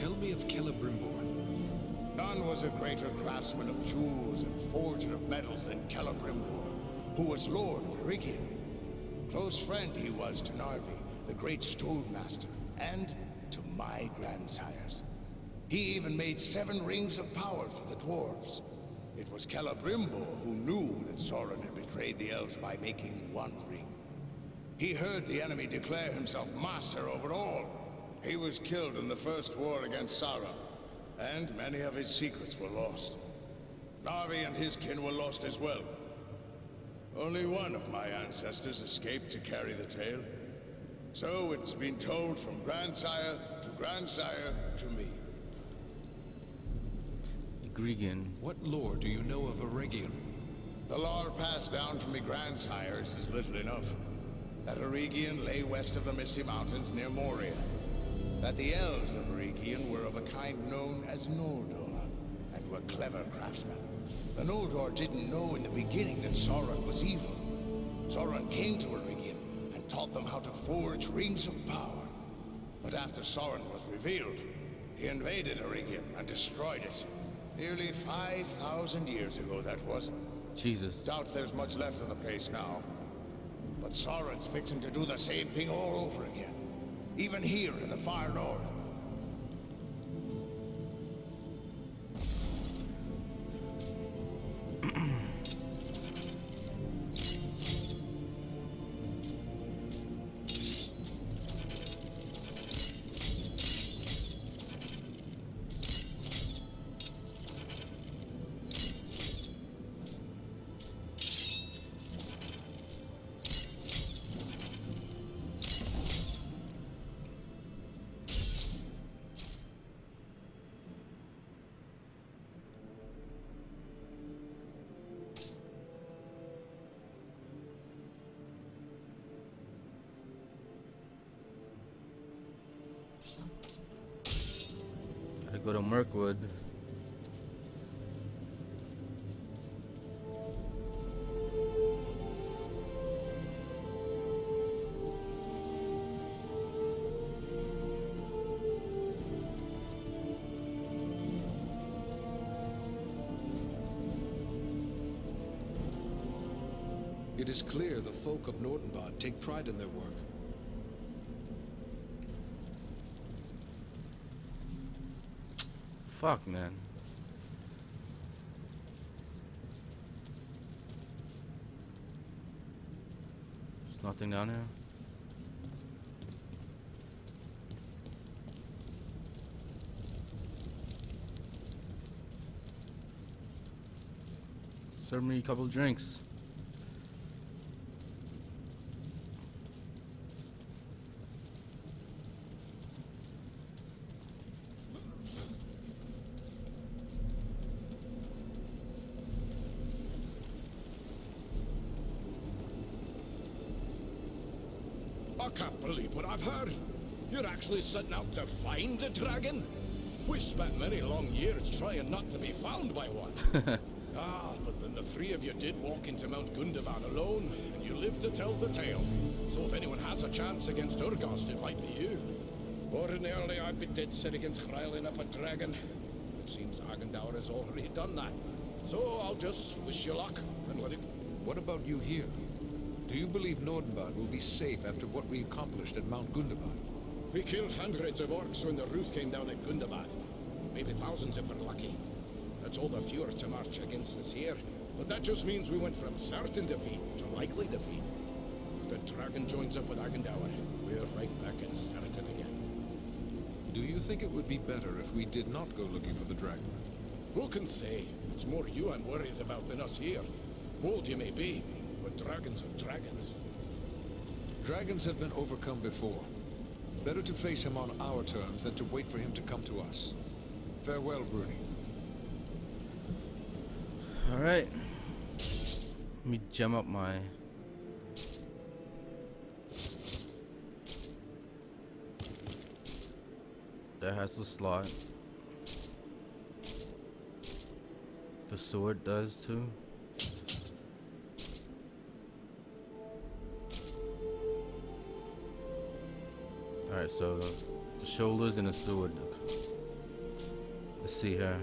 Tell me of Celebrimbor. None was a greater craftsman of jewels and forger of metals than Celebrimbor, who was Lord of Eradan. Close friend he was to Narvi, the great Stonemaster, and to my grandsires. He even made 7 rings of power for the dwarves. It was Celebrimbor who knew that Sauron had betrayed the elves by making 1 ring. He heard the enemy declare himself master over all. He was killed in the first war against Sauron, and many of his secrets were lost. Narvi and his kin were lost as well. Only one of my ancestors escaped to carry the tale. So it's been told from grandsire to me. Egregion. What lore do you know of Eradan? The lore passed down from me grandsires is little enough. That Eradan lay west of the Misty Mountains near Moria. That the elves of Eradan were of a kind known as Noldor, and were clever craftsmen. The Noldor didn't know in the beginning that Sauron was evil. Sauron came to Eradan and taught them how to forge rings of power. But after Sauron was revealed, he invaded Eradan and destroyed it. Nearly 5,000 years ago, that was. Jesus. Doubt there's much left of the place now. But Sauron's fixing to do the same thing all over again. Even here in the far north. Gotta go to Mirkwood. It is clear the folk of Nordenbad take pride in their work. Fuck, man. There's nothing down here. Serve me a couple drinks. I can't believe what I've heard. You're actually setting out to find the dragon? We spent many long years trying not to be found by one. But then the 3 of you did walk into Mount Gundabad alone, and you lived to tell the tale. So if anyone has a chance against Urgast, it might be you. Ordinarily, I'd be dead set against riling up a dragon. It seems Agendaur has already done that. So I'll just wish you luck and let it... What about you here? Do you believe Nordenbad will be safe after what we accomplished at Mount Gundabad? We killed hundreds of orcs when the Ruth came down at Gundabad. Maybe thousands if we're lucky. That's all the fewer to march against us here. But that just means we went from certain defeat to likely defeat. If the dragon joins up with Agendaur, we're right back at certain again. Do you think it would be better if we did not go looking for the dragon? Who can say? It's more you I'm worried about than us here. Bold you may be, but dragons are dragons. Dragons have been overcome before. Better to face him on our terms than to wait for him to come to us. Farewell, Bruni. Alright. Let me gem up my... That has the slot. The sword does too. Alright, so the shoulders and the sword. Let's see here.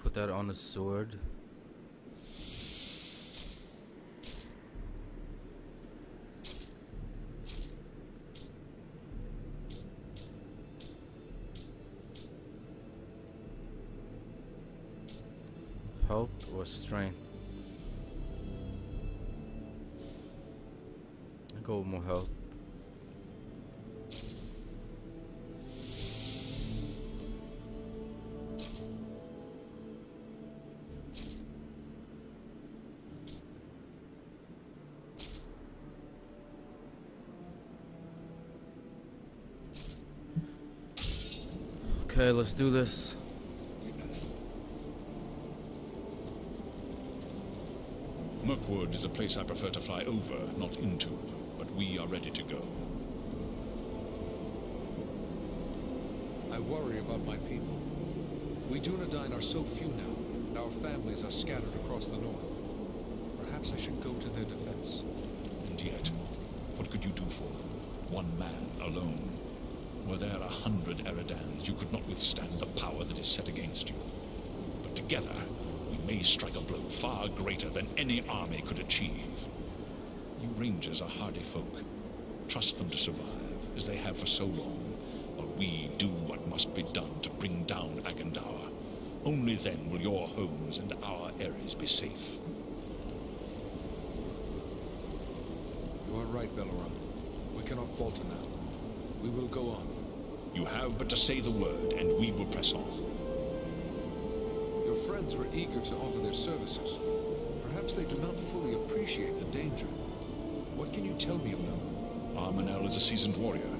Put that on a sword. Health or strength? I'll go with more health. Okay, let's do this. Mirkwood is a place I prefer to fly over, not into, but we are ready to go. I worry about my people. We Dunedain are so few now, and our families are scattered across the north. Perhaps I should go to their defense. And yet, what could you do for them? One man alone. Were there 100 Eradans, you could not withstand the power that is set against you. But together, we may strike a blow far greater than any army could achieve. You Rangers are hardy folk. Trust them to survive, as they have for so long, while we do what must be done to bring down Agandaur. Only then will your homes and our areas be safe. You are right, Belleron. We cannot falter now. We will go on. You have but to say the word, and we will press on. Your friends were eager to offer their services. Perhaps they do not fully appreciate the danger. What can you tell me of them? Armanel is a seasoned warrior.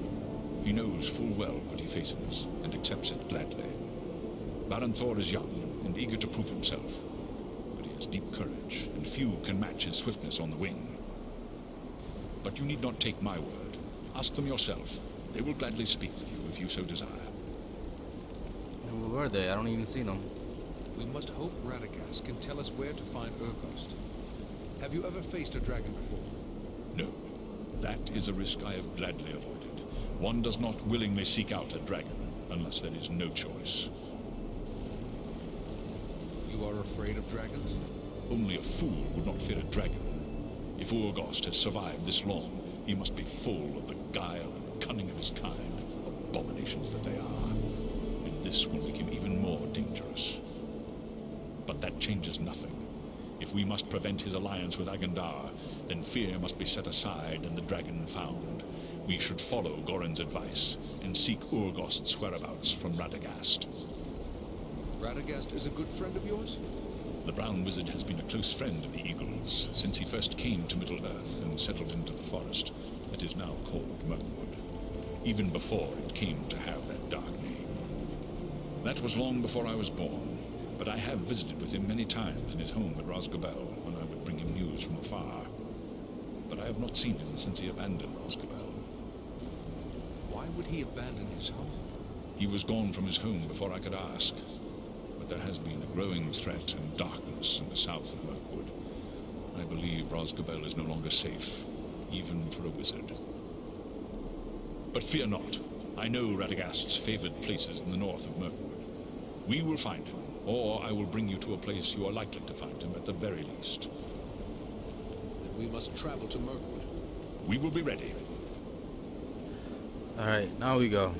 He knows full well what he faces, and accepts it gladly. Baron Thor is young, and eager to prove himself. But he has deep courage, and few can match his swiftness on the wing. But you need not take my word. Ask them yourself. They will gladly speak with you if you so desire. Where were they? I don't even see them. We must hope Radagast can tell us where to find Urgost. Have you ever faced a dragon before? No. That is a risk I have gladly avoided. One does not willingly seek out a dragon, unless there is no choice. You are afraid of dragons? Only a fool would not fear a dragon. If Urgost has survived this long, he must be full of the guile and cunning of his kind, abominations that they are. And this will make him even more dangerous. But that changes nothing. If we must prevent his alliance with Agandaur, then fear must be set aside and the dragon found. We should follow Gorin's advice and seek Urgost's whereabouts from Radagast. Radagast is a good friend of yours? The Brown Wizard has been a close friend of the Eagles since he first came to Middle-earth and settled into the forest that is now called Mirkwood, even before it came to have that dark name. That was long before I was born, but I have visited with him many times in his home at Rosgobel when I would bring him news from afar. But I have not seen him since he abandoned Rosgobel. Why would he abandon his home? He was gone from his home before I could ask. There has been a growing threat and darkness in the south of Mirkwood. I believe Rosgobel is no longer safe, even for a wizard. But fear not. I know Radagast's favored places in the north of Mirkwood. We will find him, or I will bring you to a place you are likely to find him at the very least. Then we must travel to Mirkwood. We will be ready. Alright, now we go.